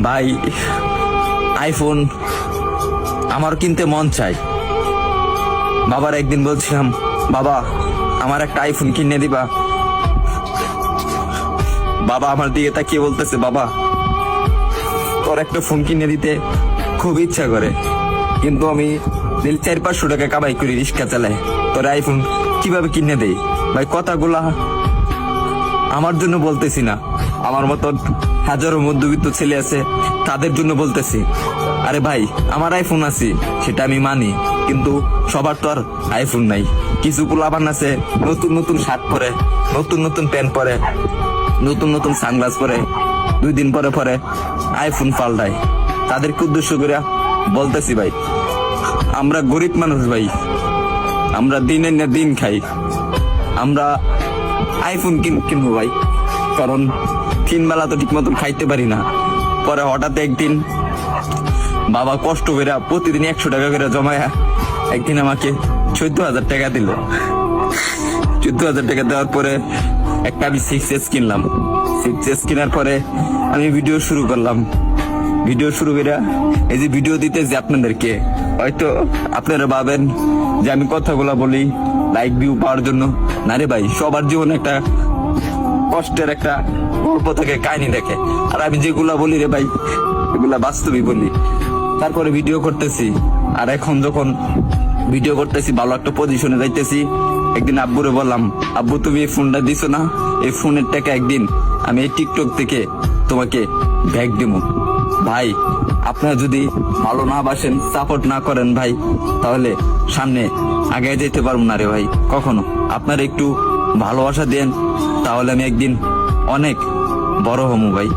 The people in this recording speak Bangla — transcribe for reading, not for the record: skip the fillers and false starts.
ভাই আইফোন আমার কিনতে মন চাই। বাবার একদিন বলছিলাম, বাবা আমার একটা আইফোন কিনে দিবা। বাবা আমার দিকে তাকিয়ে বলতেছে, বাবা তোর একটা ফোন কিনে দিতে খুব ইচ্ছা করে, কিন্তু আমি 400-500 টাকা কামাই করি, রিক্সা চালাই, তোর আইফোন কিভাবে কিনে দেই? ভাই কথাগুলা আমার জন্য বলতেছি না, আমার মতন হাজারো মধ্যবিত্ত ছেলে আছে তাদের জন্য বলতেছি। আরে ভাই আমার আইফোন আছে সেটা আমি মানি, কিন্তু সবার তো আর আইফোন নাই। কিছু পোলাপান আছে নতুন নতুন শার্ট পরে, নতুন নতুন প্যান্ট পরে, নতুন নতুন সানগ্লাস পরে, 2 দিন পরে পরে আইফোন পাল্টায়। তাদেরকে উদ্দেশ্য করে বলতেছি, ভাই আমরা গরিব মানুষ, ভাই আমরা দিনের না দিন খাই, আমরা আইফোন কিনবো ভাই, কারণ 3 বেলা তো ঠিক মতন খাইতে পারি না। পরে হঠাৎ একদিন বাবা কষ্ট করে প্রতিদিন 100 টাকা করে জমায়া একদিন আমাকে 14,000 টাকা দিল। 14,000 টাকা দেওয়ার পরে একটা আমি 6S কিনলাম। 6S কেনার পরে আমি ভিডিও শুরু করলাম। ভিডিও শুরু করে এই যে ভিডিও দিতে যে আপনাদেরকে, হয়তো আপনারা ভাবেন যে আমি কথাগুলা বলি লাইক ভিউ পাওয়ার জন্য। না রে ভাই, সবার জীবনে একটা কষ্টের একটা গল্প থাকে, কাহিনী দেখে, আর আমি যেগুলা বলি রে ভাই এগুলা বাস্তবই বলি। তারপরে ভিডিও করতেছি, আর এখন যখন ভিডিও করতেছি ভালো একটা পজিশনে যাইতেছি। একদিন আব্বুরে বললাম, আব্বু তুমি এই ফোনটা দিছো না, এই ফোনের টাকা একদিন আমি এই টিকটক থেকে তোমাকে ব্যাগ দেবো। ভাই আপনারা যদি ভালো না বাসেন, সাপোর্ট না করেন ভাই, তাহলে সামনে আগে যেতে পারবো না রে ভাই কখনো। আপনারা একটু ভালোবাসা দেন, তাহলে আমি একদিন অনেক বড় হবো ভাই।